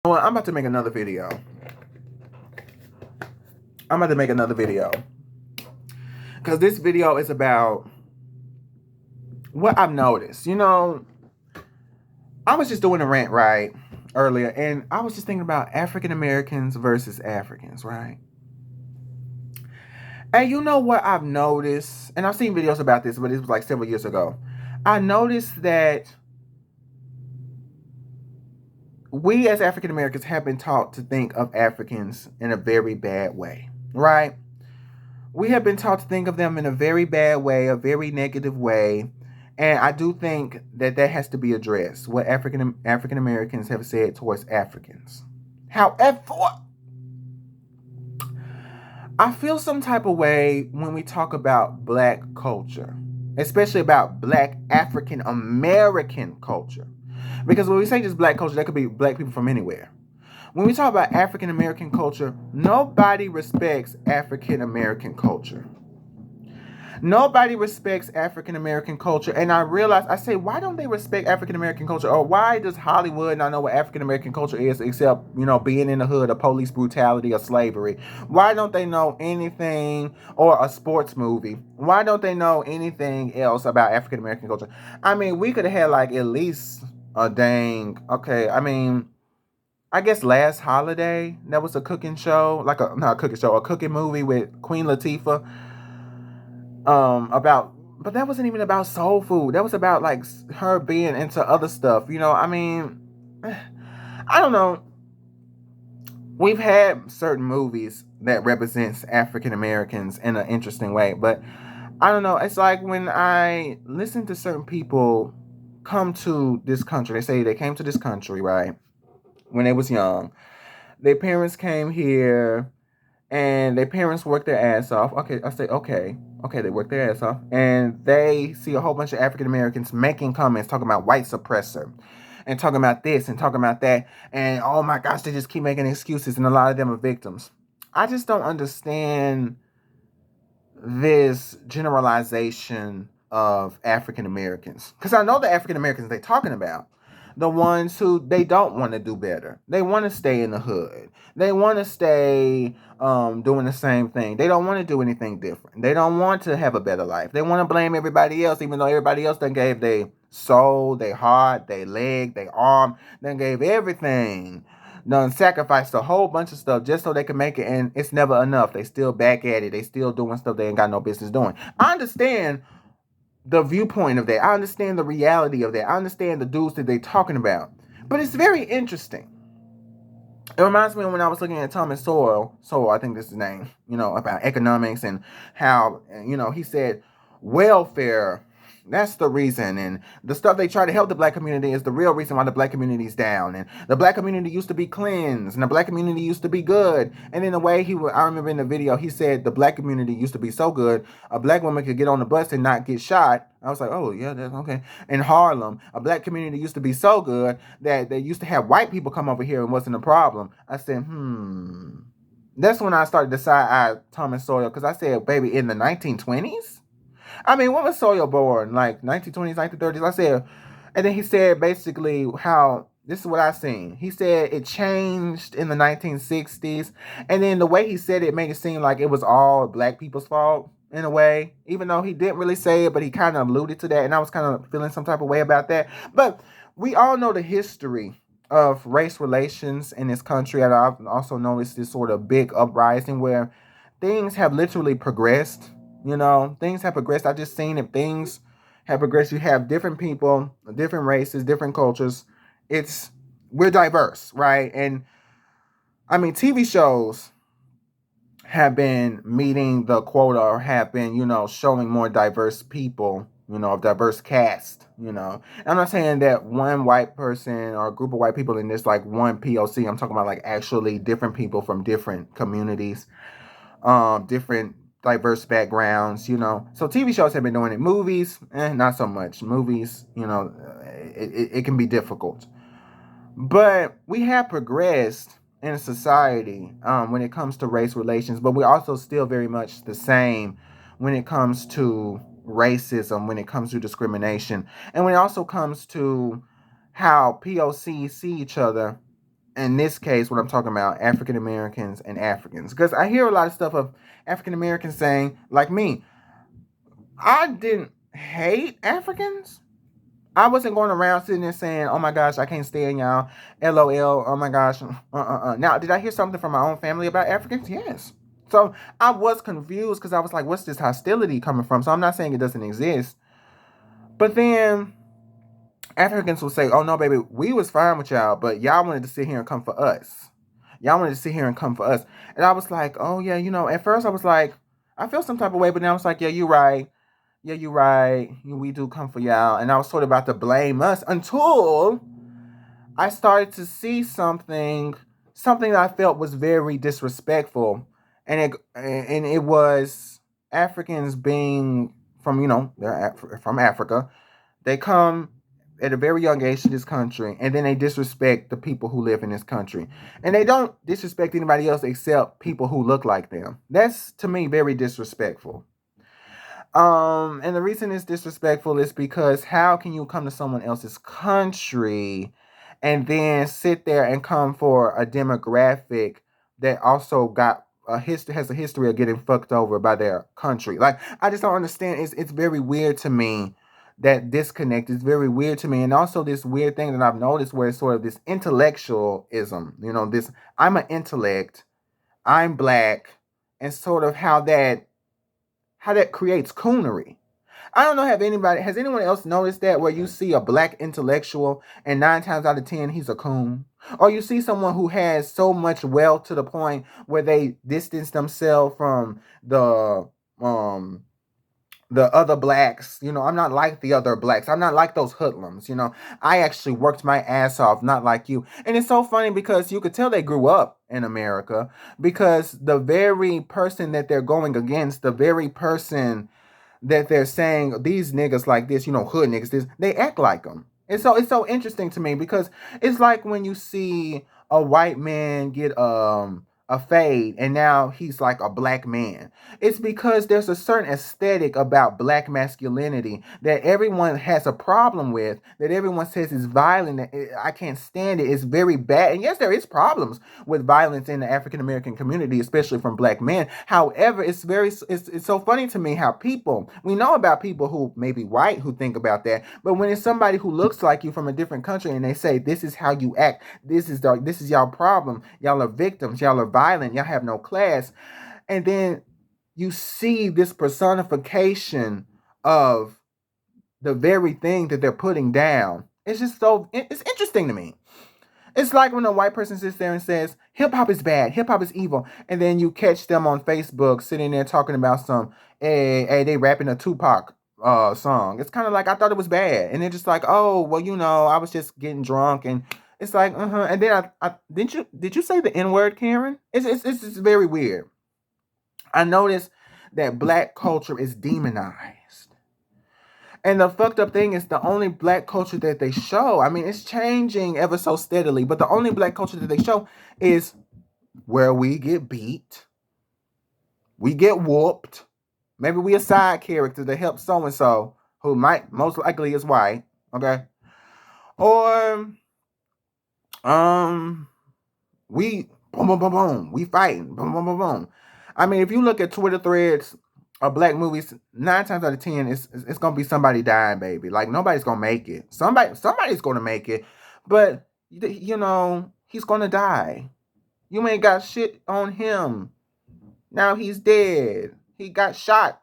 Well, I'm about to make another video. I'm about to make another video. Because this video is about what I've noticed. I was just doing a rant, right, earlier, and I was just thinking about African Americans versus Africans, right? And you know what I've noticed, and I've seen videos about this, but it was like several years ago. I noticed that we as African Americans have been taught to think of Africans in a very bad way, right? We have been taught to think of them in a very bad way, a very negative way. And I do think that that has to be addressed, what African Americans have said towards Africans. However, I feel some type of way when we talk about black culture, especially about black African American culture. Because when we say just black culture, that could be black people from anywhere. When we talk about African American culture, nobody respects African American culture. Nobody respects African American culture. And I realize, I say, why don't they respect African American culture? Or why does Hollywood not know what African American culture is except, being in the hood, of police brutality, or slavery? Why don't they know anything, or a sports movie? Why don't they know anything else about African American culture? I mean, we could have had like at least a okay, I guess last holiday, that was a cooking show, not a cooking show, a cooking movie with Queen Latifah. About, but that wasn't even about soul food. That was about like her being into other stuff. I don't know. We've had certain movies that represents African Americans in an interesting way, but I don't know. It's like when I listen to certain people come to this country, they say they came to this country, right, when they was young. Their parents came here and their parents work their ass off. Okay, I say, okay, they work their ass off, and they see a whole bunch of African Americans making comments talking about white suppressor, and talking about this and talking about that, and oh my gosh, they just keep making excuses, and a lot of them are victims. I just don't understand this generalization of African Americans, because I know the African Americans they're talking about, the ones who they don't want to do better. They want to stay in the hood. They want to stay doing the same thing. They don't want to do anything different. They don't want to have a better life. They want to blame everybody else, even though everybody else done gave their soul, their heart, their leg, their arm, done gave everything, done sacrificed a whole bunch of stuff just so they can make it, and it's never enough. They still back at it. They still doing stuff they ain't got no business doing. I understand the viewpoint of that. I understand the reality of that. I understand the dudes that they talking about. But it's very interesting. It reminds me of when I was looking at Thomas Sowell, I think this is his name, about economics, and how, he said welfare, that's the reason. And the stuff they try to help the black community is the real reason why the black community is down. And the black community used to be cleansed, and the black community used to be good. And in a way, I remember in the video, he said the black community used to be so good, a black woman could get on the bus and not get shot. I was like, oh, yeah, that's okay. In Harlem, a black community used to be so good that they used to have white people come over here and wasn't a problem. I said, That's when I started to side-eye Thomas Sowell, because I said, baby, in the 1920s? I mean, when was Sawyer born? Like 1920s, 1930s? I said, and then he said basically how, this is what I seen. He said it changed in the 1960s. And then the way he said it made it seem like it was all black people's fault in a way, even though he didn't really say it, but he kind of alluded to that. And I was kind of feeling some type of way about that. But we all know the history of race relations in this country. And I've also noticed this sort of big uprising where things have literally progressed. Things have progressed. I just seen if things have progressed. You have different people, different races, different cultures. We're diverse, right? And I mean, TV shows have been meeting the quota, or have been, showing more diverse people, a diverse cast, I'm not saying that one white person or a group of white people in this, like one POC. I'm talking about like actually different people from different communities, different diverse backgrounds, So TV shows have been doing it. Movies, not so much. Movies, it can be difficult. But we have progressed in society when it comes to race relations, but we're also still very much the same when it comes to racism, when it comes to discrimination, and when it also comes to how POCs see each other in this case, what I'm talking about, African Americans and Africans, because I hear a lot of stuff of African Americans saying, like me, I didn't hate Africans. I wasn't going around sitting there saying, "Oh my gosh, I can't stand y'all." LOL. Oh my gosh. Now, did I hear something from my own family about Africans? Yes. So I was confused because I was like, "What's this hostility coming from?" So I'm not saying it doesn't exist, but then Africans will say, "Oh no, baby, we was fine with y'all, but y'all wanted to sit here and come for us. Y'all wanted to sit here and come for us." And I was like, "Oh yeah, At first I was like, I feel some type of way, but then I was like, "Yeah, you're right. Yeah, you're right. We do come for y'all." And I was sort of about to blame us until I started to see something that I felt was very disrespectful, and it was Africans being from they're from Africa. They come at a very young age to this country, and then they disrespect the people who live in this country, and they don't disrespect anybody else except people who look like them. That's to me very disrespectful. And the reason it's disrespectful is because how can you come to someone else's country and then sit there and come for a demographic that also got a history has a history of getting fucked over by their country? Like I just don't understand. It's very weird to me that disconnect is very weird to me, and also this weird thing that I've noticed where it's sort of this intellectualism. This I'm an intellect, I'm black, and sort of how that creates coonery. I don't know has anyone else noticed that where you see a black intellectual and 9 times out of 10 he's a coon? Or you see someone who has so much wealth to the point where they distance themselves from um the other blacks. I'm not like the other blacks. I'm not like those hoodlums. I actually worked my ass off, not like you. And it's so funny because you could tell they grew up in America because the very person that they're going against, the very person that they're saying these niggas like this, hood niggas, this they act like them. It's so interesting to me because it's like when you see a white man get a fade and now he's like a black man. It's because there's a certain aesthetic about black masculinity that everyone has a problem with, that everyone says is violent. I can't stand it. It's very bad. And yes, there is problems with violence in the African American community, especially from black men. However, it's so funny to me how we know about people who may be white who think about that, but when it's somebody who looks like you from a different country and they say this is how you act, this is y'all problem, y'all are victims, y'all are violent, y'all have no class, and then you see this personification of the very thing that they're putting down. It's interesting to me. It's like when a white person sits there and says, hip hop is bad, hip hop is evil. And then you catch them on Facebook sitting there talking about hey, they rapping a Tupac song. It's kind of like, I thought it was bad. And they're just like, oh, well, I was just getting drunk. And it's like, uh-huh. And then did you say the N word, Karen? It's just very weird. I noticed that black culture is demonized. And the fucked up thing is the only black culture that they show, I mean, it's changing ever so steadily, but the only black culture that they show is where we get beat, we get whooped, maybe we a side character to help so and so who might most likely is white, okay? Or um we boom boom boom boom, we fighting, boom boom boom boom. I mean, if you look at Twitter threads of black movies, 9 times out of 10, it's gonna be somebody dying, baby. Like nobody's gonna make it. Somebody's gonna make it, but he's gonna die. You ain't got shit on him. Now he's dead. He got shot.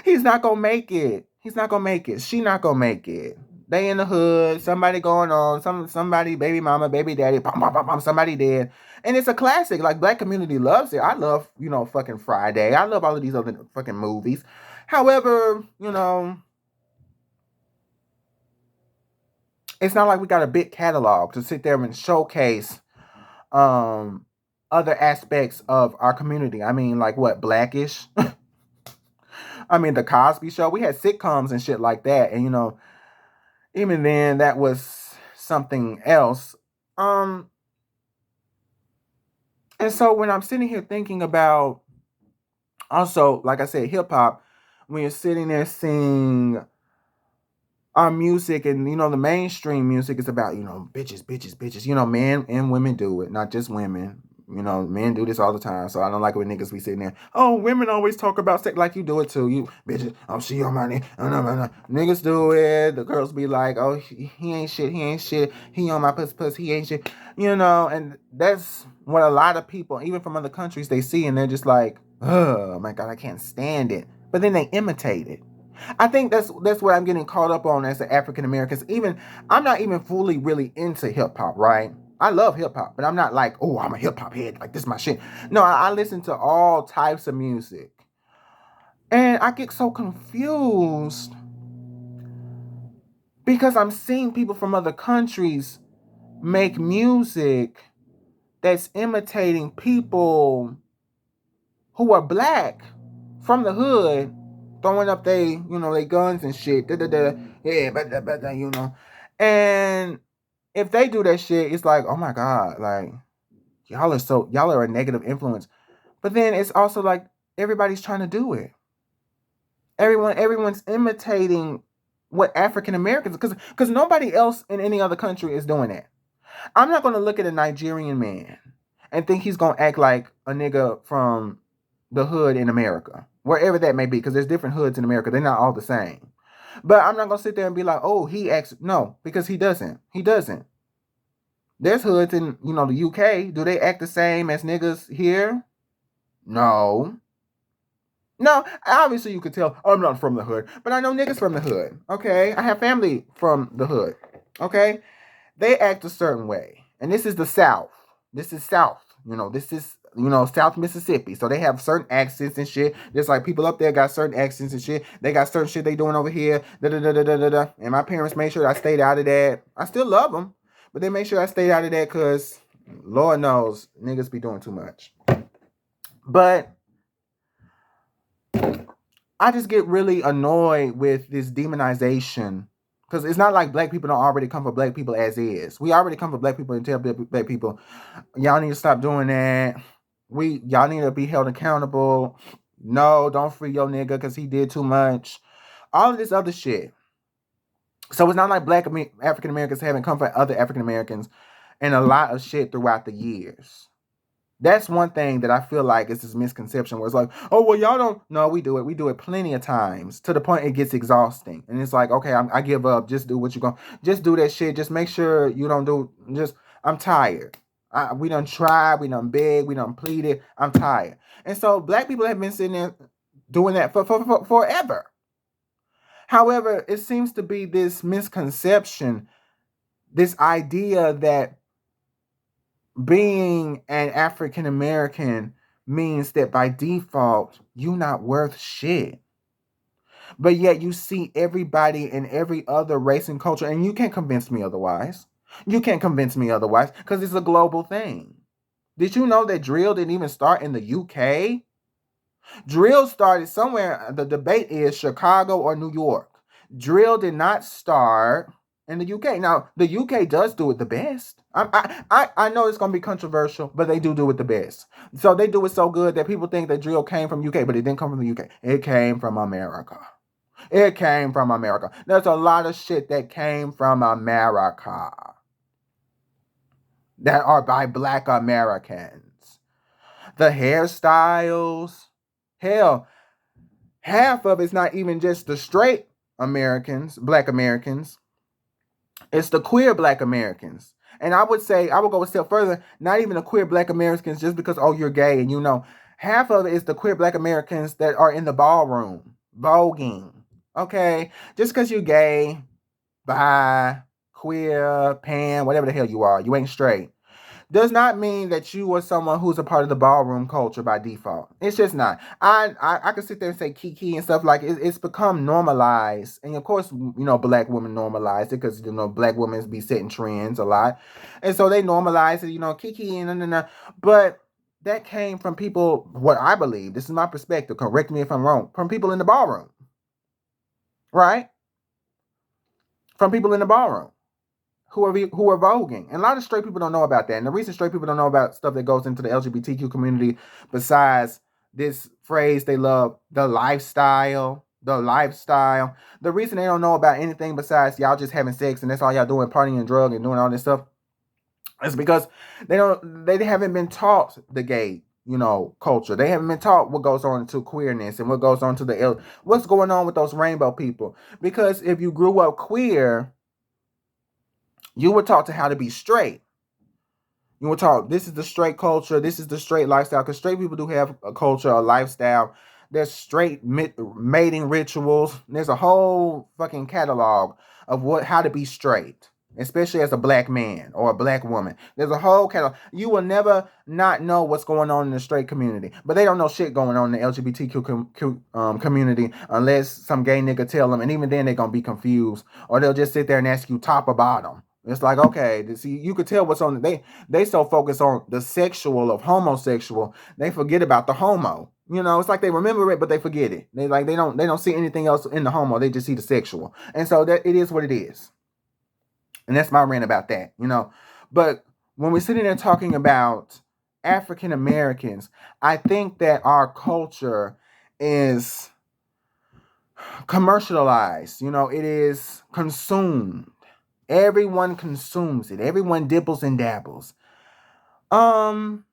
He's not gonna make it. He's not gonna make it. She not gonna make it. They in the hood. Somebody going on. Somebody, baby mama, baby daddy, pom, pom, pom, pom, somebody dead. And it's a classic. Like black community loves it. I love, fucking Friday. I love all of these other fucking movies. However, it's not like we got a big catalog to sit there and showcase um other aspects of our community. I mean, like what, Blackish? I mean, the Cosby Show. We had sitcoms and shit like that, and even then, that was something else. Um, and so when I'm sitting here thinking about, also, like I said, hip hop, when you're sitting there seeing our music and the mainstream music is about bitches, bitches, bitches. Men and women do it, not just women. Men do this all the time. So I don't like when niggas be sitting there. Oh, women always talk about sex like you do it too. You bitches. Oh, she on my name. Oh, no, no, no. Niggas do it. The girls be like, oh, he ain't shit. He ain't shit. He on my pussy. He ain't shit. And that's what a lot of people, even from other countries, they see and they're just like, oh my god, I can't stand it. But then they imitate it. I think that's what I'm getting caught up on as an African American. Even I'm not even fully really into hip hop, right? I love hip hop, but I'm not like, oh, I'm a hip hop head. Like this is my shit. No, I listen to all types of music, and I get so confused because I'm seeing people from other countries make music that's imitating people who are black from the hood, throwing up they guns and shit. Da, da, da, yeah, but. And if they do that shit, it's like, oh my god, like y'all are a negative influence. But then it's also like everybody's trying to do it. Everyone's imitating what African Americans, because nobody else in any other country is doing that. I'm not gonna look at a Nigerian man and think he's gonna act like a nigga from the hood in America, wherever that may be, because there's different hoods in America. They're not all the same. But I'm not gonna sit there and be like, oh, he acts no, because he doesn't. He doesn't. There's hoods in the UK. Do they act the same as niggas here? No. No, obviously you could tell I'm not from the hood, but I know niggas from the hood. Okay, I have family from the hood. Okay, they act a certain way. And this is the South. This is South. This is, South Mississippi. So they have certain accents and shit. Just like people up there got certain accents and shit. They got certain shit they doing over here. Da da da da da da da. And my parents made sure I stayed out of that. I still love them, but they made sure I stayed out of that because Lord knows niggas be doing too much. But I just get really annoyed with this demonization. Because it's not like black people don't already come for black people as is. We already come for black people and tell black people, y'all need to stop doing that. Y'all need to be held accountable. No, don't free your nigga because he did too much. All of this other shit. So it's not like black African Americans haven't come for other African Americans and a lot of shit throughout the years. That's one thing that I feel like is this misconception where it's like, oh, well, y'all don't. No, we do it. We do it plenty of times to the point it gets exhausting. And it's like, okay, I give up. Just do what you're going to. Just do that shit. Just make sure you don't do. I'm tired. We done tried. We done begged. We done pleaded. I'm tired. And so black people have been sitting there doing that for forever. However, it seems to be this misconception, this idea that being an African American means that by default, you're not worth shit. But yet you see everybody in every other race and culture, and you can't convince me otherwise. You can't convince me otherwise because it's a global thing. Did you know that drill didn't even start in the UK? Drill started somewhere. The debate is Chicago or New York. Drill did not start in the UK. Now, the UK does do it the best. I know it's going to be controversial, but they do it the best. So they do it so good that people think that drill came from UK, but it didn't come from the UK. It came from America. It came from America. There's a lot of shit that came from America that are by black Americans. The hairstyles, hell, half of it's not even just the straight Americans, black Americans. It's the queer black Americans. And I would go a step further, not even the queer black Americans just because, oh, you're gay and half of it is the queer black Americans that are in the ballroom, voguing. Okay? Just because you're gay, bi, queer, pan, whatever the hell you are, you ain't straight, does not mean that you are someone who's a part of the ballroom culture by default. It's just not. I can sit there and say kiki and stuff like it's become normalized, and of course black women normalize it because black women be setting trends a lot, and so they normalize it. Kiki and but that came from people. What I believe, this is my perspective. Correct me if I'm wrong. From people in the ballroom, right? From people in the ballroom who are voguing. And a lot of straight people don't know about that. And the reason straight people don't know about stuff that goes into the LGBTQ community, besides this phrase they love, the lifestyle, the lifestyle. The reason they don't know about anything besides y'all just having sex and that's all y'all doing, partying and drug and doing all this stuff, is because they haven't been taught the gay, culture. They haven't been taught what goes on to queerness and what goes on to what's going on with those rainbow people. Because if you grew up queer, you were taught to how to be straight. You were taught this is the straight culture, this is the straight lifestyle. Because straight people do have a culture, a lifestyle. There's straight mating rituals. There's a whole fucking catalog of how to be straight, especially as a black man or a black woman. There's a whole catalog. You will never not know what's going on in the straight community, but they don't know shit going on in the LGBTQ community unless some gay nigga tell them, and even then they're gonna be confused, or they'll just sit there and ask you top or bottom. It's like, okay, see, you could tell what's on. They so focus on the sexual of homosexual, they forget about the homo. It's like they remember it, but they forget it. They don't see anything else in the homo. They just see the sexual, and so that it is what it is. And that's my rant about that. But when we're sitting there talking about African Americans, I think that our culture is commercialized. It is consumed. Everyone consumes it. Everyone dibbles and dabbles. And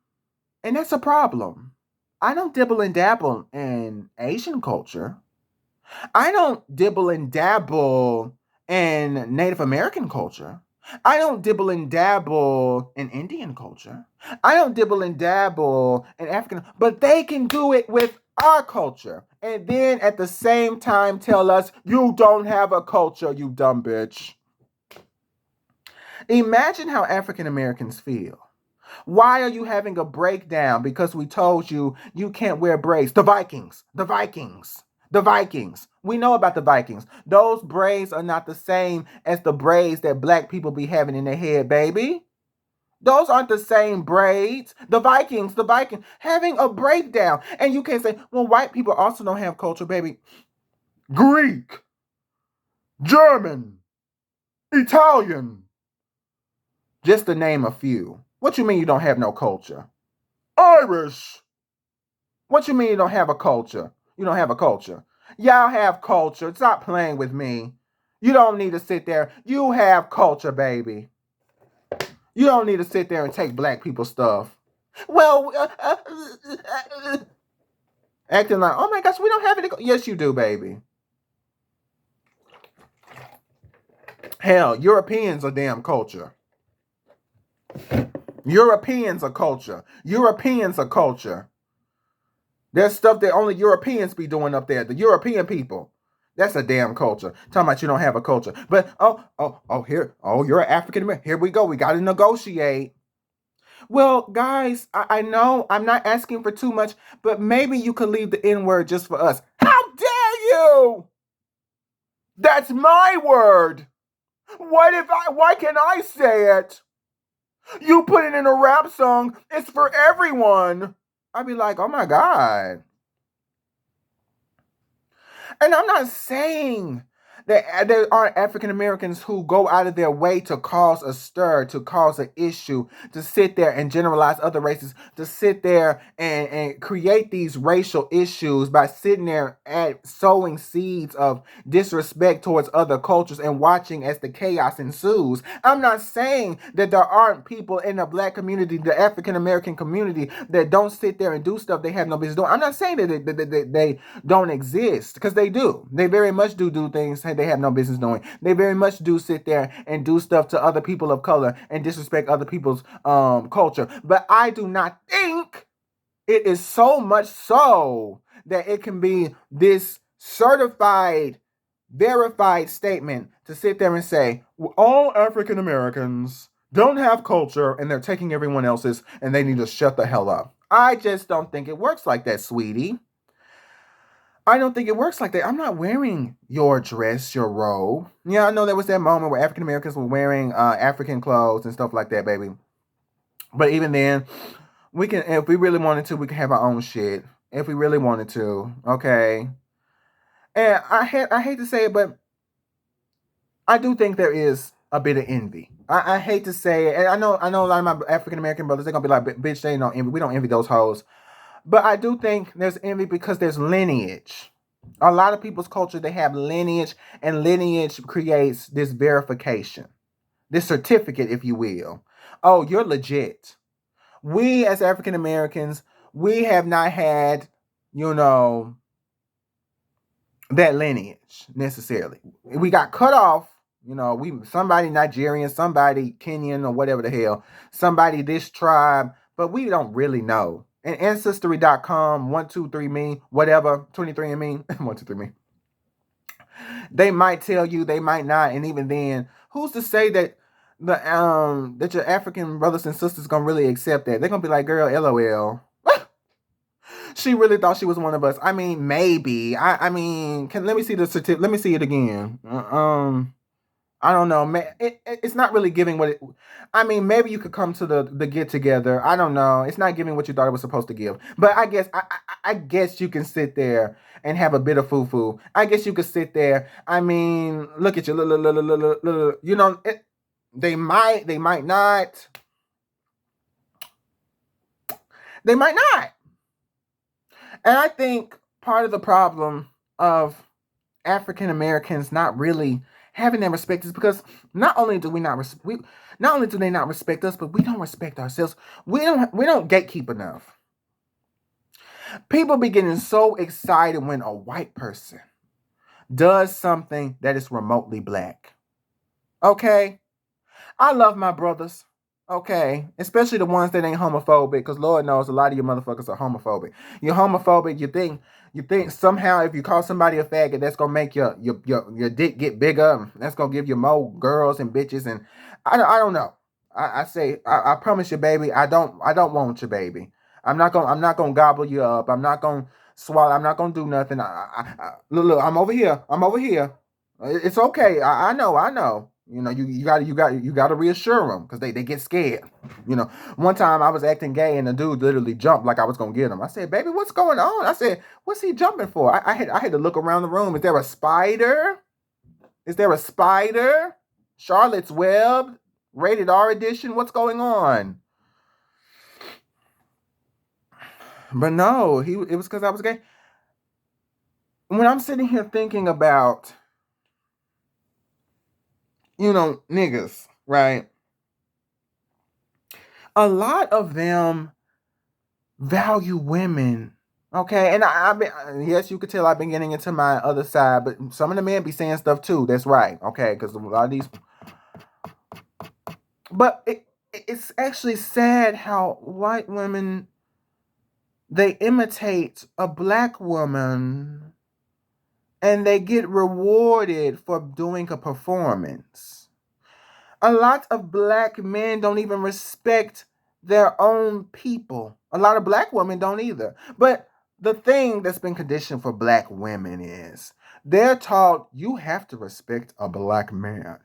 that's a problem. I don't dibble and dabble in Asian culture. I don't dibble and dabble in Native American culture. I don't dibble and dabble in Indian culture. I don't dibble and dabble in African, but they can do it with our culture. And then at the same time tell us, you don't have a culture, you dumb bitch. Imagine how African Americans feel. Why are you having a breakdown because we told you can't wear braids? The Vikings. We know about the Vikings. Those braids are not the same as the braids that black people be having in their head, baby. Those aren't the same braids. The Vikings, having a breakdown. And you can't say, well, white people also don't have culture, baby. Greek, German, Italian. Just to name a few. What you mean you don't have no culture? Irish. What you mean you don't have a culture? You don't have a culture. Y'all have culture. Stop playing with me. You don't need to sit there. You have culture, baby. You don't need to sit there and take black people's stuff. Well, acting like, oh my gosh, we don't have any. Yes, you do, baby. Hell, Europeans are damn culture. Europeans are culture. There's stuff that only Europeans be doing up there. The European people. That's a damn culture. Talking about you don't have a culture. But, you're an African American. Here we go. We got to negotiate. Well, guys, I know I'm not asking for too much, but maybe you could leave the N-word just for us. How dare you? That's my word. Why can't I say it? You put it in a rap song, it's for everyone. I'd be like, oh my God. And I'm not saying that there aren't African Americans who go out of their way to cause a stir, to cause an issue, to sit there and generalize other races, to sit there and create these racial issues by sitting there and sowing seeds of disrespect towards other cultures and watching as the chaos ensues. I'm not saying that there aren't people in the black community, the African American community, that don't sit there and do stuff they have no business doing. I'm not saying that they don't exist, because they do. They very much do things they have no business doing. They very much do sit there and do stuff to other people of color and disrespect other people's culture. But I do not think it is so much so that it can be this certified, verified statement to sit there and say, all African Americans don't have culture and they're taking everyone else's and they need to shut the hell up. I just don't think it works like that, sweetie. I don't think it works like that. I'm not wearing your dress, your robe. Yeah, I know there was that moment where African Americans were wearing African clothes and stuff like that, baby. But even then, we can, if we really wanted to, we can have our own shit. If we really wanted to, okay. And I hate to say it, but I do think there is a bit of envy. I hate to say it, and I know a lot of my African American brothers, they're gonna be like, bitch, they don't envy. We don't envy those hoes. But I do think there's envy because there's lineage. A lot of people's culture, they have lineage, and lineage creates this verification, this certificate, if you will. Oh, you're legit. We as African Americans, we have not had, you know, that lineage necessarily. We got cut off. We somebody Nigerian, somebody Kenyan, or whatever the hell, somebody this tribe, but we don't really know. And ancestry.com, 123me, whatever, 23andme, 123me. They might tell you, they might not, and even then, who's to say that that your African brothers and sisters gonna really accept that? They're gonna be like, girl, LOL. She really thought she was one of us. I mean, maybe. I mean, let me see the certificate. Let me see it again. I don't know. It's not really giving what it. I mean, maybe you could come to the get together. I don't know. It's not giving what you thought it was supposed to give. But I guess you can sit there and have a bit of foo foo. I guess you could sit there. I mean, look at you. Look. They might not. They might not. And I think part of the problem of African Americans not really having that respect is because not only do we not not only do they not respect us, but we don't respect ourselves. We don't gatekeep enough. People be getting so excited when a white person does something that is remotely black. Okay? I love my brothers. Okay, especially the ones that ain't homophobic, because Lord knows a lot of you motherfuckers are homophobic. You're homophobic. You think somehow if you call somebody a faggot, that's gonna make your dick get bigger. That's gonna give you more girls and bitches. And I don't know. I promise you, baby. I don't want your baby. I'm not gonna gobble you up. I'm not gonna swallow. I'm not gonna do nothing. Look. I'm over here. I'm over here. It's okay. I know. You got to reassure them because they get scared. One time I was acting gay and the dude literally jumped like I was gonna get him. I said, "Baby, what's going on?" I said, "What's he jumping for?" I had to look around the room. Is there a spider? Is there a spider? Charlotte's Web, rated R edition. What's going on? But no, it was because I was gay. When I'm sitting here thinking about niggas, right? A lot of them value women. Okay, and I've been, yes, you could tell I've been getting into my other side, but some of the men be saying stuff too. That's right. Okay, because a lot of these, but it's actually sad how white women, they imitate a black woman and they get rewarded for doing a performance. A lot of black men don't even respect their own people. A lot of black women don't either. But the thing that's been conditioned for black women is they're taught you have to respect a black man.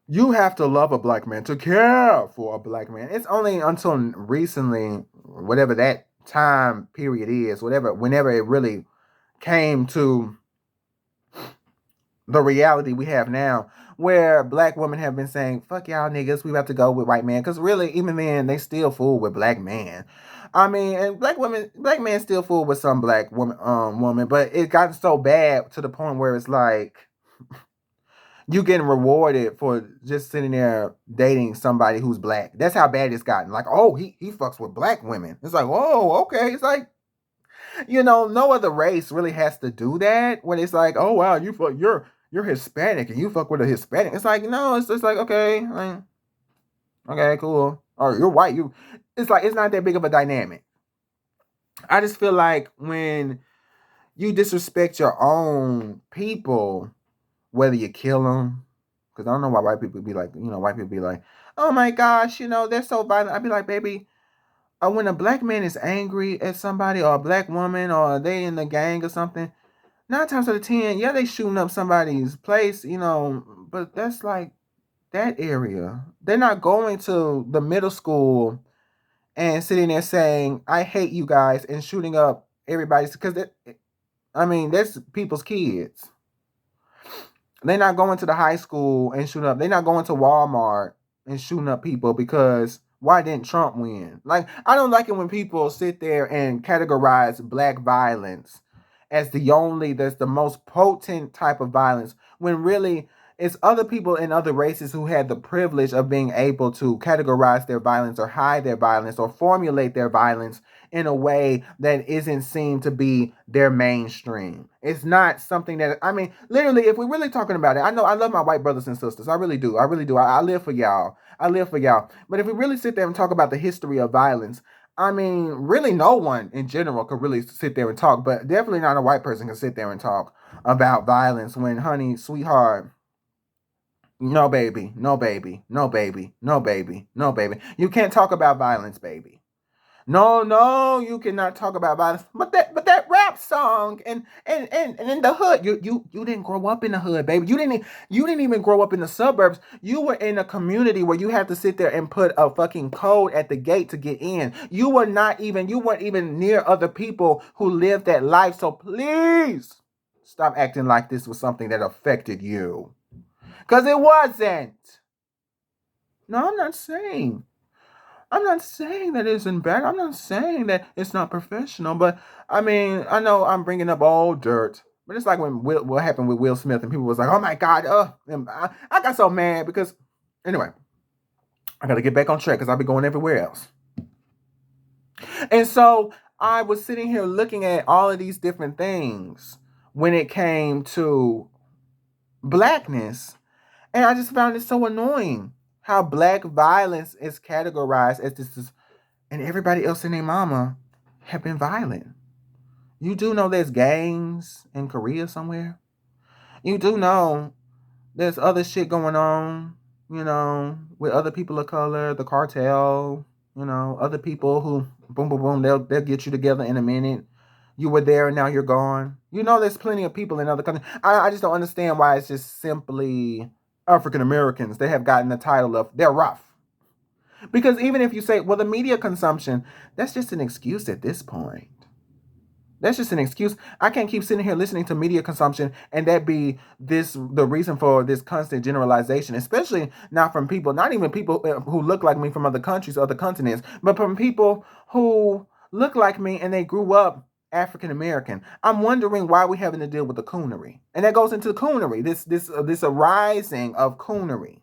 You have to love a black man to care for a black man. It's only until recently, whatever that time period is, whenever it really came to the reality we have now, where black women have been saying, fuck y'all niggas, we have to go with white man. Because really, even then, they still fool with black man. I mean, and black men still fool with some black woman, but it got so bad to the point where it's like you getting rewarded for just sitting there dating somebody who's black. That's how bad it's gotten. Like, oh, he fucks with black women. It's like, whoa, okay. It's like, no other race really has to do that. When it's like, oh wow, you're Hispanic and you fuck with a Hispanic. It's like, no, it's just like, okay, okay, cool. Or you're white, it's like it's not that big of a dynamic. I just feel like when you disrespect your own people, whether you kill them, because I don't know why white people be like, oh my gosh, they're so violent. I'd be like, baby, when a black man is angry at somebody or a black woman or they in the gang or something, 9 times out of 10, yeah, they shooting up somebody's place, but that's like that area. They're not going to the middle school and sitting there saying, I hate you guys and shooting up everybody's, because that's people's kids. They're not going to the high school and shooting up. They're not going to Walmart and shooting up people because Why didn't Trump win? Like, I don't like it when people sit there and categorize black violence as that's the most potent type of violence, when really it's other people in other races who had the privilege of being able to categorize their violence or hide their violence or formulate their violence in a way that isn't seen to be their mainstream. It's not something that, I mean, literally, if we're really talking about it, I know I love my white brothers and sisters. I really do. I really do. I live for y'all. I live for y'all. But if we really sit there and talk about the history of violence, I mean, really, no one in general could really sit there and talk, but definitely not a white person can sit there and talk about violence when, honey, sweetheart, no, baby, no, baby, no, baby, no, baby, no, baby. You can't talk about violence, baby. No, no, you cannot talk about violence. But that rap song and in the hood, you didn't grow up in the hood, baby. You didn't even grow up in the suburbs. You were in a community where you had to sit there and put a fucking code at the gate to get in. You weren't even near other people who lived that life. So please stop acting like this was something that affected you. Cause it wasn't. No, I'm not saying that it isn't bad. I'm not saying that it's not professional, but I mean, I know I'm bringing up all dirt, but it's like when what happened with Will Smith, and people was like, "Oh my God!" And I got so mad because, anyway, I got to get back on track because I'll be going everywhere else. And so I was sitting here looking at all of these different things when it came to blackness, and I just found it so annoying how black violence is categorized as this, and everybody else and their mama have been violent. You do know there's gangs in Korea somewhere. You do know there's other shit going on, with other people of color, the cartel, other people who boom boom boom, they'll get you together in a minute. You were there and now you're gone. You know there's plenty of people in other countries. I just don't understand why it's just simply African Americans. They have gotten the title of they're rough. Because even if you say, well, the media consumption, that's just an excuse at this point. That's just an excuse. I can't keep sitting here listening to media consumption and that be the reason for this constant generalization, especially not from people, not even people who look like me from other countries, other continents, but from people who look like me and they grew up African American. I'm wondering why we're having to deal with the coonery. And that goes into coonery, this arising of coonery.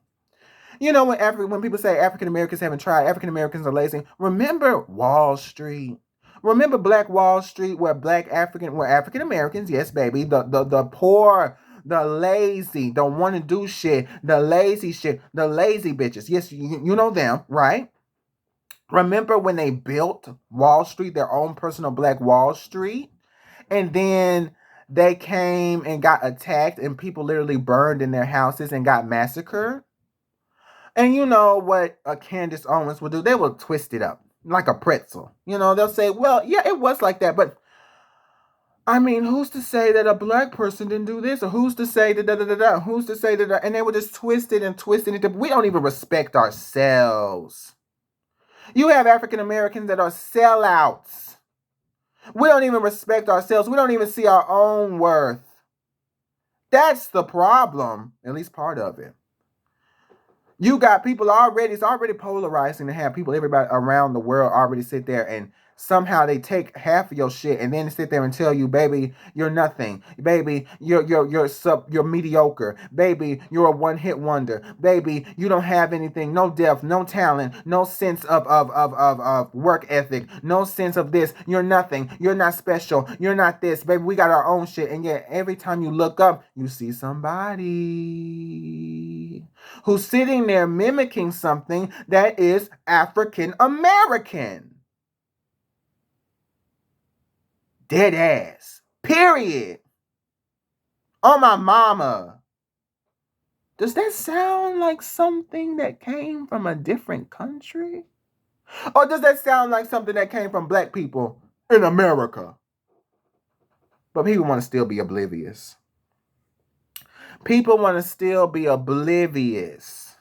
When people say African Americans haven't tried, African Americans are lazy. Remember Wall Street. Remember Black Wall Street, where African Americans, yes, baby, the poor, the lazy, don't want to do shit, the lazy shit, the lazy bitches. Yes, you know them, right? Remember when they built Wall Street, their own personal Black Wall Street, and then they came and got attacked, and people literally burned in their houses and got massacred. And you know what Candace Owens will do? They will twist it up like a pretzel. They'll say, well, yeah, it was like that, but I mean, who's to say that a black person didn't do this? Or who's to say that da? Who's to say that? And they would just twist it and twist it. We don't even respect ourselves. You have African Americans that are sellouts. We don't even respect ourselves. We don't even see our own worth. That's the problem, at least part of it. You got people already, it's already polarizing to have everybody around the world already sit there and somehow they take half of your shit and then sit there and tell you, baby, you're nothing. Baby, you're mediocre. Baby, you're a one-hit wonder. Baby, you don't have anything, no depth, no talent, no sense of work ethic, no sense of this. You're nothing. You're not special. You're not this. Baby, we got our own shit. And yet every time you look up, you see somebody who's sitting there mimicking something that is African American. Dead ass. Period. On my mama. Does that sound like something that came from a different country? Or does that sound like something that came from black people in America? But people want to still be oblivious. People want to still be oblivious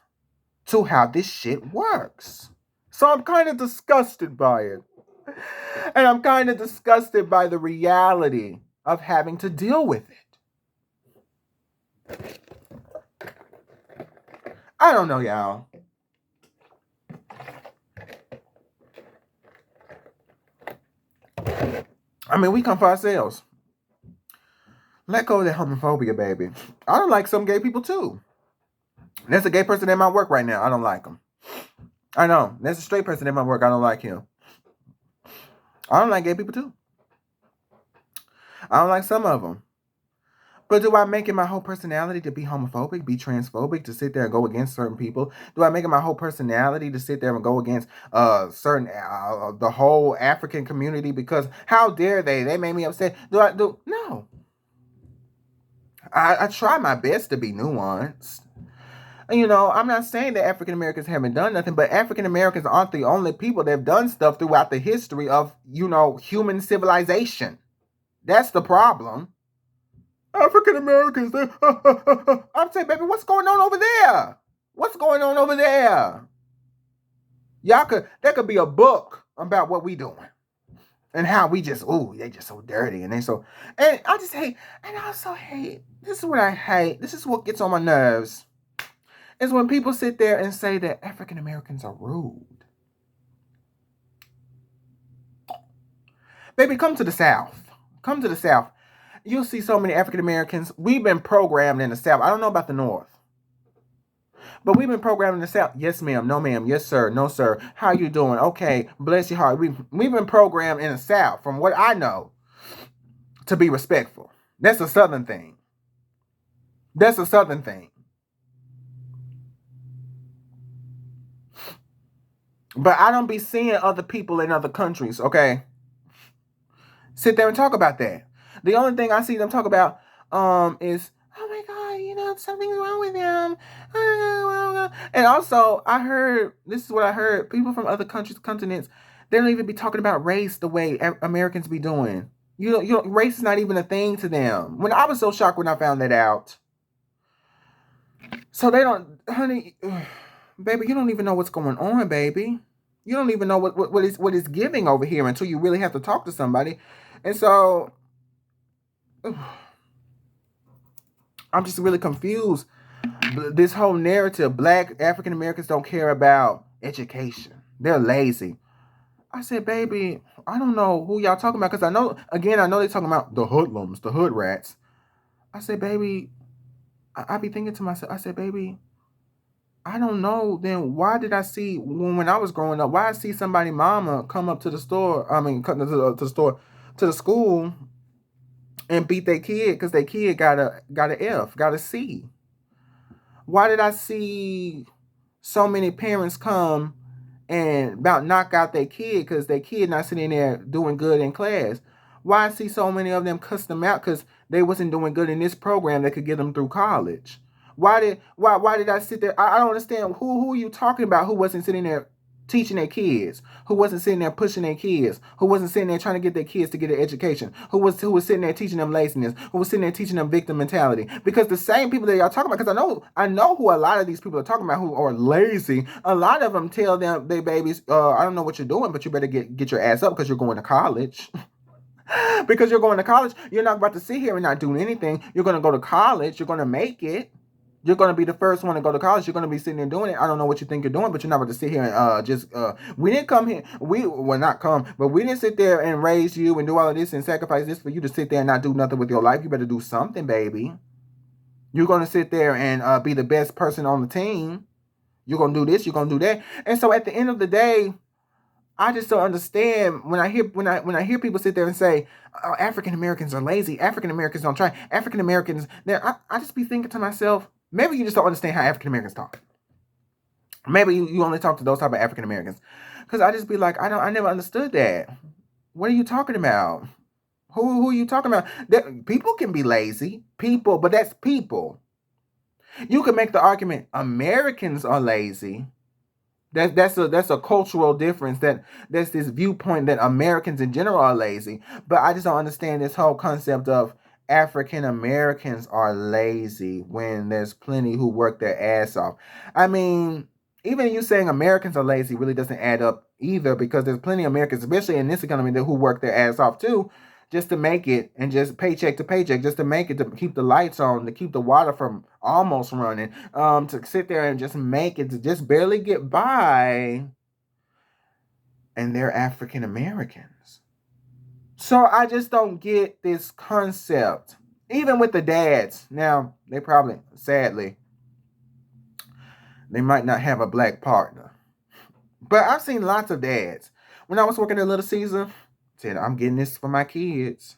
to how this shit works. So I'm kind of disgusted by it. And I'm kind of disgusted by the reality of having to deal with it. I don't know, y'all. I mean, we come for ourselves. Let go of that homophobia, baby. I don't like some gay people too. There's a gay person at my work right now. I don't like him. I know. There's a straight person at my work. I don't like him. I don't like gay people too. I don't like some of them. But do I make it my whole personality to be homophobic, be transphobic, to sit there and go against certain people? Do I make it my whole personality to sit there and go against certain the whole African community? Because how dare they? They made me upset. Do I do? No. I try my best to be nuanced. You know, I'm not saying that African Americans haven't done nothing, but African Americans aren't the only people that have done stuff throughout the history of, human civilization. That's the problem. African Americans, I'm saying, baby, what's going on over there? What's going on over there? There could be a book about what we doing and how we just, they just so dirty and and I just hate, and I also hate, this is what I hate, this is what gets on my nerves, is when people sit there and say that African Americans are rude. Baby, come to the South. Come to the South. You'll see so many African Americans. We've been programmed in the South. I don't know about the North. But we've been programmed in the South. Yes, ma'am. No, ma'am. Yes, sir. No, sir. How you doing? Okay. Bless your heart. We've been programmed in the South, from what I know, to be respectful. That's a Southern thing. That's a Southern thing. But I don't be seeing other people in other countries, okay, sit there and talk about that. The only thing I see them talk about is, oh my God, something's wrong with him. And also, this is what I heard, people from other countries, continents, they don't even be talking about race the way Americans be doing. Race is not even a thing to them. When I was so shocked when I found that out. So they don't, honey, baby, you don't even know what's going on, baby. You don't even know what is giving over here until you really have to talk to somebody. And so I'm just really confused. This whole narrative, Black African Americans don't care about education. They're lazy. I said, baby, I don't know who y'all talking about, because I know they're talking about the hoodlums, the hood rats. I said, baby, I be thinking to myself, I said, baby, I don't know. Then why did I see, when I was growing up, why I see somebody mama come up to the store, come to the store, to the school, and beat their kid because their kid got a F, got a C? Why did I see so many parents come and about knock out their kid because their kid not sitting there doing good in class? Why I see so many of them cuss them out because they wasn't doing good in this program that could get them through college? Why did I sit there? I don't understand. Who are you talking about who wasn't sitting there teaching their kids, who wasn't sitting there pushing their kids, who wasn't sitting there trying to get their kids to get an education, who was sitting there teaching them laziness, who was sitting there teaching them victim mentality? Because the same people that y'all talking about, because I know who a lot of these people are talking about who are lazy. A lot of them tell their babies, I don't know what you're doing, but you better get your ass up because you're going to college. Because you're going to college, you're not about to sit here and not do anything. You're going to go to college. You're going to make it. You're going to be the first one to go to college. You're going to be sitting there doing it. I don't know what you think you're doing, but you're not about to sit here and we didn't come here. We will not come, but we didn't sit there and raise you and do all of this and sacrifice this for you to sit there and not do nothing with your life. You better do something, baby. You're going to sit there and be the best person on the team. You're going to do this. You're going to do that. And so at the end of the day, I just don't understand when I hear people sit there and say, oh, African Americans are lazy. African Americans don't try. African Americans, I just be thinking to myself, maybe you just don't understand how African Americans talk. Maybe you only talk to those type of African Americans. Because I just be like, I never understood that. What are you talking about? Who are you talking about? People can be lazy. People, but that's people. You can make the argument Americans are lazy. That's a cultural difference. That's this viewpoint that Americans in general are lazy. But I just don't understand this whole concept of African Americans are lazy when there's plenty who work their ass off. I mean, even you saying Americans are lazy really doesn't add up either, because there's plenty of Americans, especially in this economy, who work their ass off too, just to make it, and just paycheck to paycheck, just to make it, to keep the lights on, to keep the water from almost running, to sit there and just make it, to just barely get by, and they're African Americans. So I just don't get this concept. Even with the dads, now they probably, sadly, they might not have a black partner. But I've seen lots of dads. When I was working at Little Caesar, said, I'm getting this for my kids.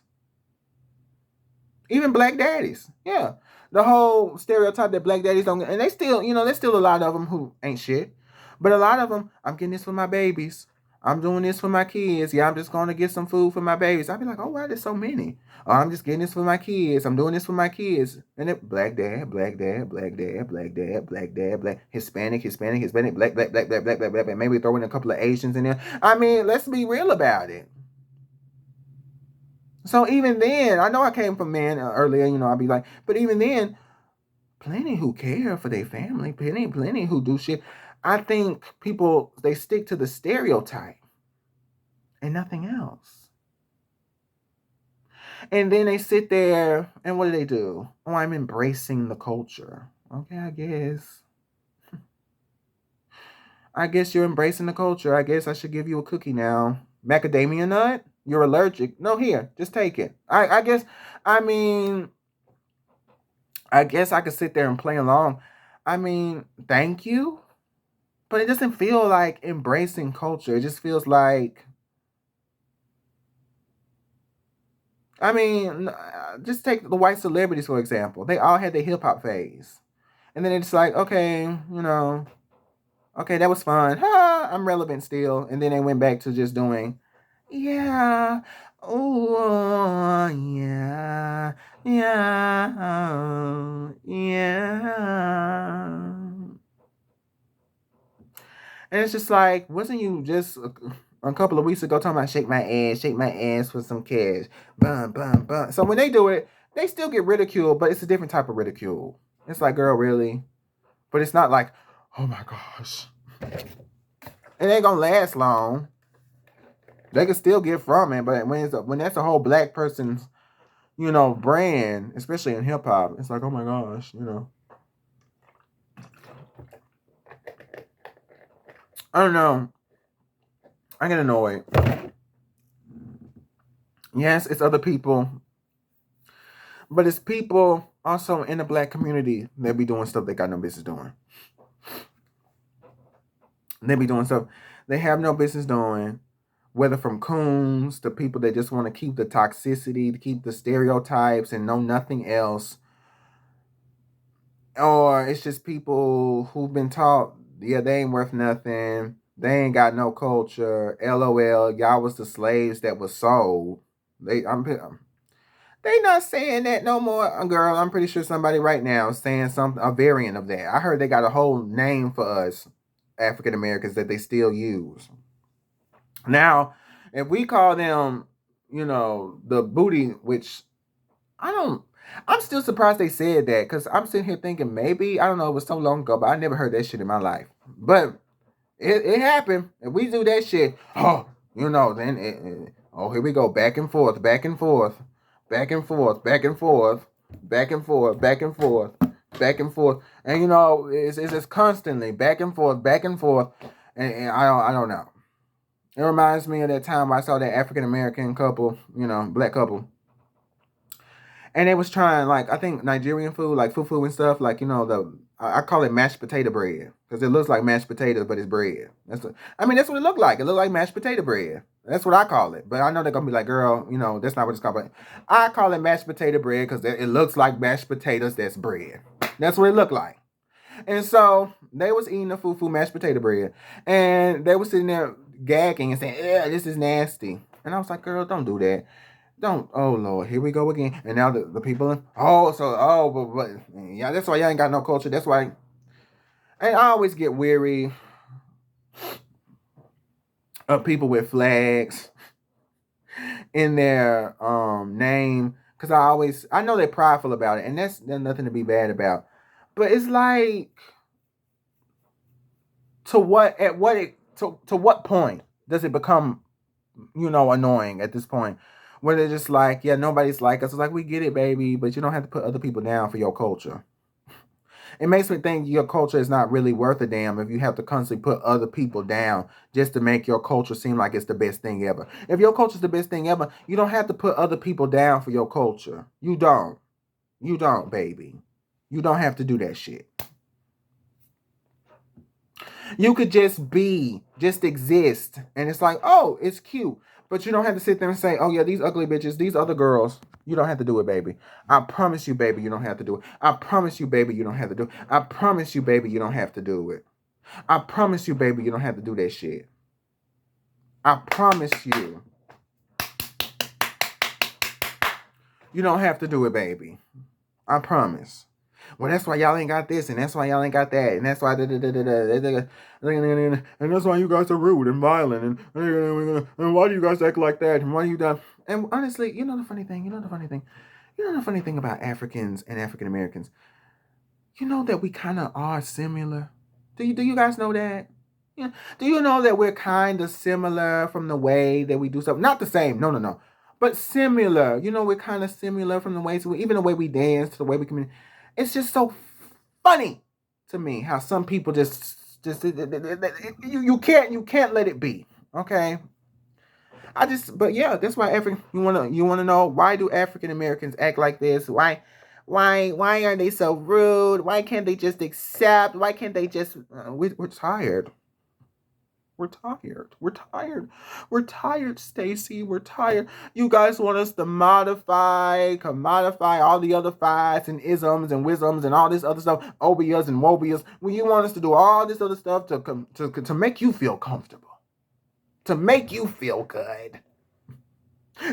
Even black daddies. Yeah. The whole stereotype that black daddies don't get, and they still, there's still a lot of them who ain't shit. But a lot of them, I'm getting this for my babies. I'm doing this for my kids. Yeah, I'm just going to get some food for my babies. I'd be like, oh, wow, there's so many. Oh, I'm just getting this for my kids. I'm doing this for my kids. And it, black dad, black dad, black dad, black dad, black dad, black, Hispanic, Hispanic, Hispanic, black, black, black, black, black, black, black, black. Maybe throw in a couple of Asians in there. I mean, let's be real about it. So even then, I know I came from men earlier, I'd be like, but even then, plenty who care for their family, plenty who do shit. I think people, they stick to the stereotype and nothing else. And then they sit there and what do? Oh, I'm embracing the culture. Okay, I guess. I guess you're embracing the culture. I guess I should give you a cookie now. Macadamia nut? You're allergic. No, here, just take it. I guess, I mean, I guess I could sit there and play along. I mean, thank you. But it doesn't feel like embracing culture. It just feels like, I mean, just take the white celebrities, for example. They all had their hip hop phase. And then it's like, okay, okay, that was fun. Ha, I'm relevant still. And then they went back to just doing, yeah, oh, yeah, yeah, yeah. And it's just like, wasn't you just a couple of weeks ago talking about shake my ass for some cash, bum, bum, bum. So when they do it, they still get ridiculed, but it's a different type of ridicule. It's like, girl, really? But it's not like, oh my gosh. It ain't gonna last long. They can still get from it, but when that's a whole black person's, brand, especially in hip hop, it's like, oh my gosh. I don't know. I get annoyed. Yes, it's other people, but it's people also in the black community that be doing stuff they got no business doing. They be doing stuff they have no business doing, whether from coons to people that just want to keep the toxicity, to keep the stereotypes and know nothing else. Or it's just people who've been taught, yeah, they ain't worth nothing. They ain't got no culture. LOL, y'all was the slaves that was sold. They not saying that no more, girl. I'm pretty sure somebody right now is saying something, a variant of that. I heard they got a whole name for us African Americans that they still use. Now, if we call them, the booty, which I don't, I'm still surprised they said that because I'm sitting here thinking maybe, I don't know, it was so long ago, but I never heard that shit in my life. But it happened. If we do that shit, then here we go, back and forth, back and forth, back and forth, back and forth, back and forth, back and forth, back and forth, and it's just constantly back and forth, and I don't know. It reminds me of that time I saw that African American couple, black couple, and they was trying, like, I think Nigerian food, like fufu and stuff, like I call it mashed potato bread because it looks like mashed potatoes, but it's bread. That's what it looked like. It looked like mashed potato bread. That's what I call it. But I know they're gonna be like, girl, that's not what it's called. But I call it mashed potato bread because it looks like mashed potatoes. That's bread. That's what it looked like. And so they was eating the fufu mashed potato bread, and they was sitting there gagging and saying, "Yeah, this is nasty." And I was like, "Girl, don't do that. Don't. Oh Lord, here we go again." And now the people. But yeah, that's why y'all ain't got no culture. That's why. And I always get weary of people with flags in their name because I know they're prideful about it, and there's nothing to be bad about. But it's like, to what point does it become annoying at this point where they're just like, yeah, nobody's like us. It's like, we get it, baby, but you don't have to put other people down for your culture. It makes me think your culture is not really worth a damn if you have to constantly put other people down just to make your culture seem like it's the best thing ever. If your culture is the best thing ever, you don't have to put other people down for your culture. You don't. You don't, baby. You don't have to do that shit. You could just be, just exist. And it's like, oh, it's cute. But you don't have to sit there and say, oh, yeah, these ugly bitches, these other girls. You don't have to do it, baby. I promise you, baby, you don't have to do it. I promise you, baby, you don't have to do it. I promise you, baby, you don't have to do it. I promise you, baby, you don't have to do that shit. I promise you. You don't have to do it, baby. I promise. Well, that's why y'all ain't got this, and that's why y'all ain't got that, and that's why and that's why you guys are rude and violent, and why do you guys act like that, and why do you done? And honestly, you know the funny thing about Africans and African Americans, you know that we kind of are similar. Do you guys know that? Yeah. Do you know that we're kind of similar from the way that we do stuff? Not the same, no, but similar. You know, we're kind of similar from the ways even the way we dance, to the way we communicate. It's just so funny to me how some people just you can't let it be. Okay. But yeah, that's why you wanna know, why do African Americans act like this? Why are they so rude? Why can't they just accept? Why can't they just we're tired. We're tired. We're tired. We're tired, Stacy. We're tired. You guys want us to commodify all the other fights and isms and wisdoms and all this other stuff, obias and wobias. Well, you want us to do all this other stuff to make you feel comfortable, to make you feel good.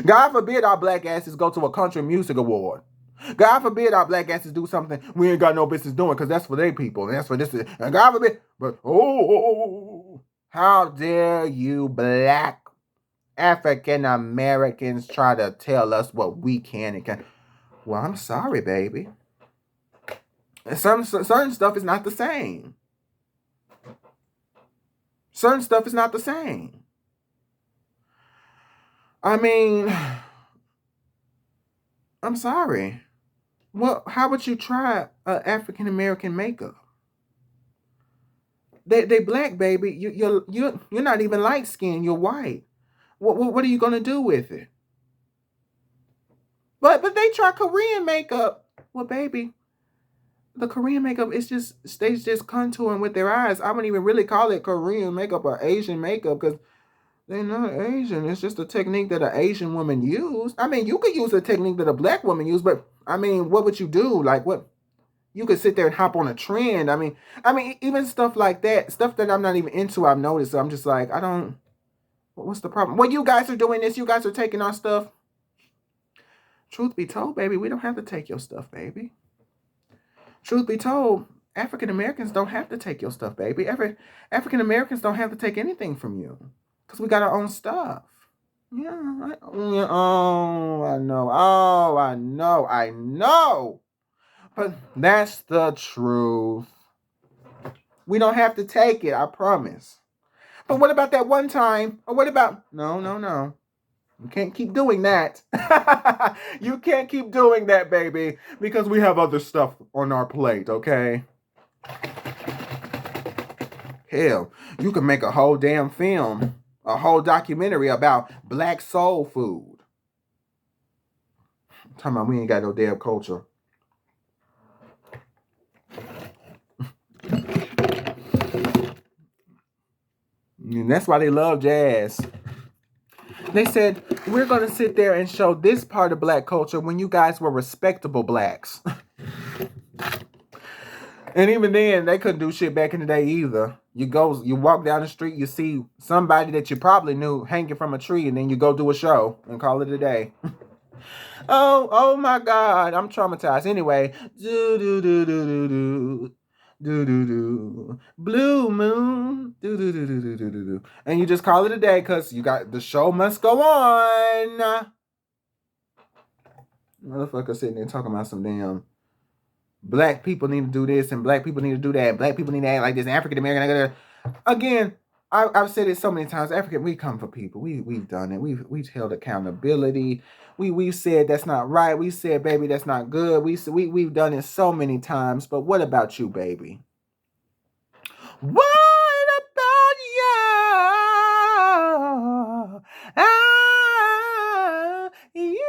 God forbid our black asses go to a country music award. God forbid our black asses do something we ain't got no business doing, because that's for their people and that's for this. And God forbid, but how dare you black African Americans try to tell us what we can and can't? Well, I'm sorry, baby. Certain stuff is not the same. Certain stuff is not the same. I mean, I'm sorry. Well, how would you try African American makeup? They black, baby. You're not even light skinned. You're white. What are you gonna do with it? But they try Korean makeup. Well, baby, the Korean makeup is just contouring with their eyes. I wouldn't even really call it Korean makeup or Asian makeup, because they're not Asian. It's just a technique that an Asian woman used. I mean, you could use a technique that a black woman used, but I mean, what would you do? Like, what? You could sit there and hop on a trend. I mean, even stuff like that, stuff that I'm not even into, I've noticed. So I'm just like, I don't. What's the problem? Well, you guys are doing this. You guys are taking our stuff. Truth be told, baby, we don't have to take your stuff, baby. Truth be told, African Americans don't have to take your stuff, baby. African Americans don't have to take anything from you, because we got our own stuff. Yeah. Oh, I know. Oh, I know. But that's the truth. We don't have to take it, I promise. But what about that one time? Or what about... No. You can't keep doing that. You can't keep doing that, baby, because we have other stuff on our plate, okay? Hell, you can make a whole damn film, a whole documentary about black soul food. I'm talking about we ain't got no damn culture. And that's why they love jazz. They said, we're going to sit there and show this part of black culture when you guys were respectable blacks. And even then, they couldn't do shit back in the day either. You walk down the street, you see somebody that you probably knew hanging from a tree, and then you go do a show and call it a day. Oh my God, I'm traumatized. Anyway, blue moon, and you just call it a day because the show must go on. Motherfucker sitting there talking about some damn black people need to do this and black people need to do that. And black people need to act like this. African American, again, I've said it so many times. African, we come for people. We've done it. We've held accountability. We've said that's not right. We said, baby, that's not good. We've done it so many times. But what about you, baby? What about you? You.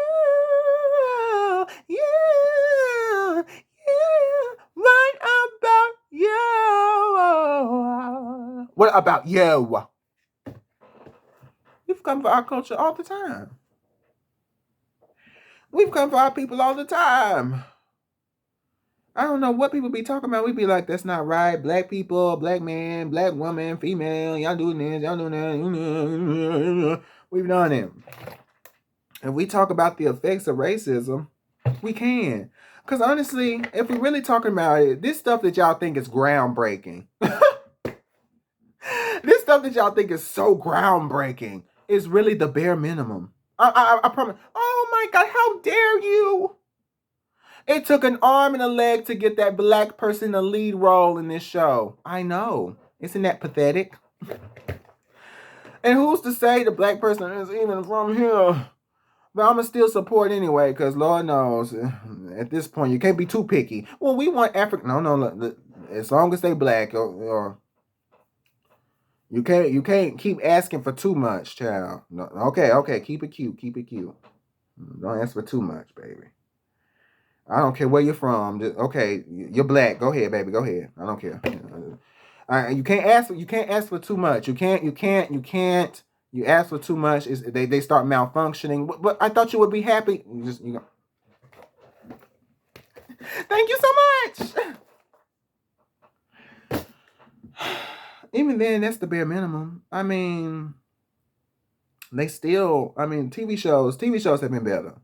What about you? What about you? We've come for our culture all the time. We've come for our people all the time. I don't know what people be talking about. We be like, that's not right. Black people, black man, black woman, female, y'all doing this, y'all doing that. We've done it. If we talk about the effects of racism, we can. Because honestly, if we're really talking about it, this stuff that y'all think is groundbreaking, this stuff that y'all think is so groundbreaking is really the bare minimum. I promise. Oh my God, how dare you? It took an arm and a leg to get that black person the lead role in this show. I know. Isn't that pathetic? And who's to say the black person is even from here? But I'm going to still support anyway, because Lord knows, at this point, you can't be too picky. Well, we want Africa. No. As long as they black, or you can't keep asking for too much, child. No, okay, keep it cute. Don't ask for too much, baby. I don't care where you're from. Okay, you're black. Go ahead, baby. Go ahead. I don't care. You can't ask. You can't ask for too much. You can't. You ask for too much. They start malfunctioning. But I thought you would be happy. Thank you so much. Even then, that's the bare minimum. I mean, they still. I mean, TV shows have been better.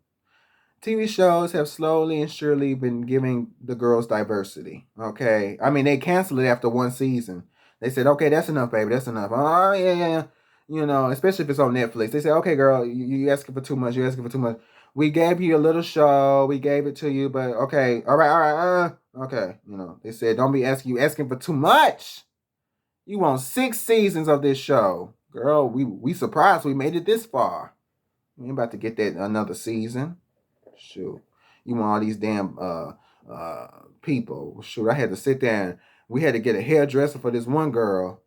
TV shows have slowly and surely been giving the girls diversity. Okay, I mean they canceled it after one season. They said, "Okay, that's enough, baby. That's enough." Oh yeah. Especially if it's on Netflix. They say, "Okay, girl, you asking for too much. You're asking for too much. We gave you a little show. We gave it to you, but okay, all right, okay." They said, "Don't be asking for too much. You want 6 seasons of this show, girl. We surprised we made it this far. We ain't about to get that another season." Shoot, you want all these damn people. Shoot, I had to sit there and we had to get a hairdresser for this one girl.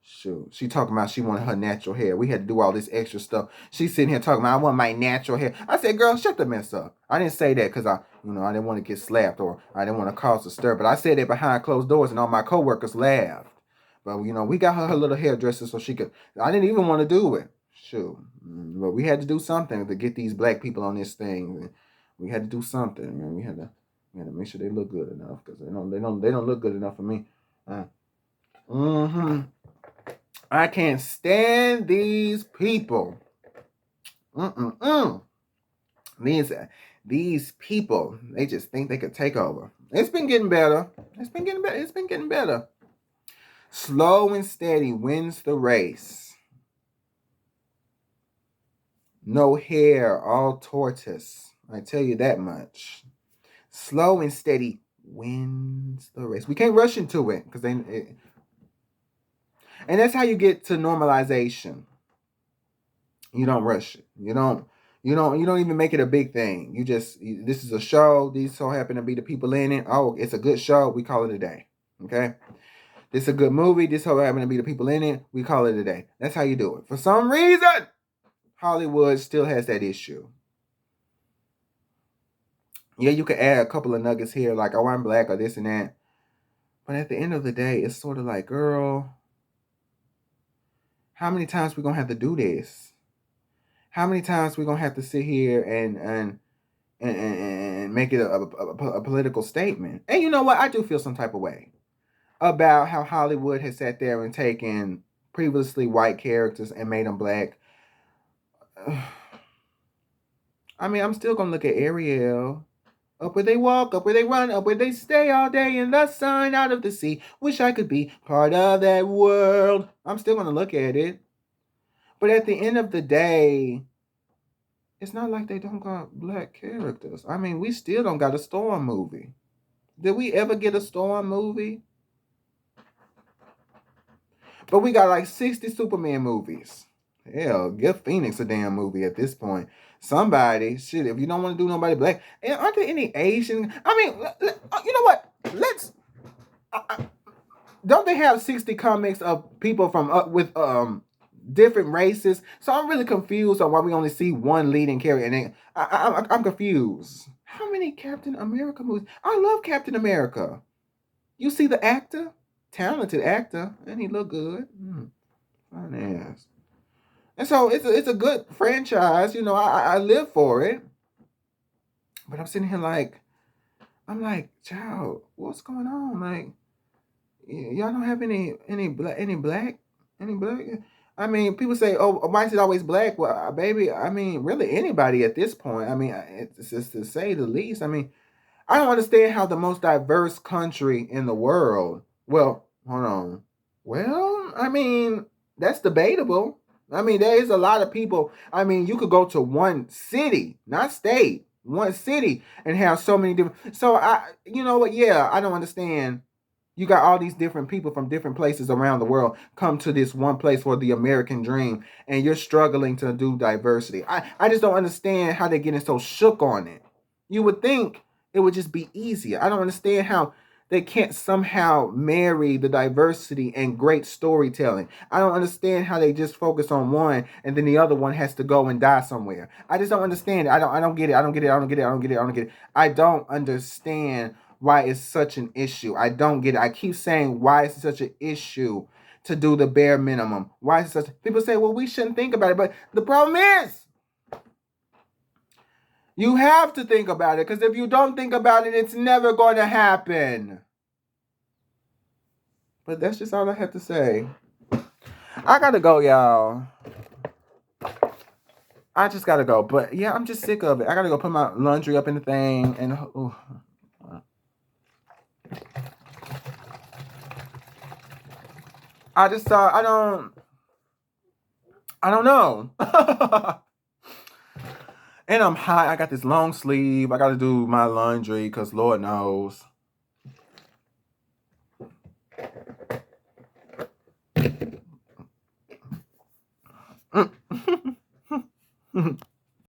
Shoot, she talking about she wanted her natural hair. We had to do all this extra stuff. She's sitting here talking about I want my natural hair. I said, girl, shut the mess up. I didn't say that because I didn't want to get slapped or I didn't want to cause a stir. But I said it behind closed doors and all my coworkers laughed. But we got her little hairdresser so she could. I didn't even want to do it. Shoot, but we had to do something to get these black people on this thing. We had to do something, man. We had to make sure they look good enough because they don't look good enough for me. I can't stand these people. These people, they just think they could take over. It's been getting better. It's been getting better. Slow and steady wins the race. No hair, all tortoise. I tell you that much. Slow and steady wins the race. We can't rush into it because and that's how you get to normalization. You don't rush it. You don't even make it a big thing. This is a show. These so happen to be the people in it. Oh, it's a good show. We call it a day. Okay. This is a good movie. This so happen to be the people in it. We call it a day. That's how you do it. For some reason, Hollywood still has that issue. Yeah, you could add a couple of nuggets here, like, oh, I'm black or this and that. But at the end of the day, it's sort of like, girl, how many times we going to have to do this? How many times we going to have to sit here and make it a political statement? And you know what? I do feel some type of way about how Hollywood has sat there and taken previously white characters and made them black. I mean, I'm still going to look at Ariel. Up where they walk, up where they run, up where they stay all day in the sun out of the sea. Wish I could be part of that world. I'm still going to look at it. But at the end of the day, it's not like they don't got black characters. I mean, we still don't got a Storm movie. Did we ever get a Storm movie? But we got like 60 Superman movies. Hell, give Phoenix a damn movie at this point. Somebody, shit, if you don't want to do nobody black, and aren't there any Asian? I mean, you know what? Let's. Don't they have 60 comics of people from with different races? So I'm really confused on why we only see one leading character. And then I'm confused. How many Captain America movies? I love Captain America. You see the actor, talented actor, and he look good. Fine ass. And so it's a good franchise. You know, I live for it. But I'm sitting here like, I'm like, child, what's going on? Like, y'all don't have any black. I mean, people say, "Oh, why is it always black?" Well, baby, I mean, really anybody at this point. I mean, it's just to say the least. I mean, I don't understand how the most diverse country in the world. Well, hold on. Well, I mean, that's debatable. I mean, there is a lot of people. I mean, you could go to one city, not state, one city, and have so many different. So you know what? Yeah, I don't understand. You got all these different people from different places around the world come to this one place for the American dream, and you're struggling to do diversity. I just don't understand how they're getting so shook on it. You would think it would just be easier. I don't understand how they can't somehow marry the diversity and great storytelling. I don't understand how they just focus on one and then the other one has to go and die somewhere. I just don't understand it. I don't get it. I don't get it. I don't get it. I don't get it. I don't get it. I don't understand why it's such an issue. I don't get it. I keep saying why is it such an issue to do the bare minimum? Why is it such people say, well, we shouldn't think about it. But the problem is you have to think about it, because if you don't think about it, it's never going to happen. But that's just all I have to say. I gotta go, y'all. I just gotta go. But yeah, I'm just sick of it. I gotta go put my laundry up in the thing and I just thought I don't know. And I'm hot. I got this long sleeve. I gotta do my laundry because Lord knows.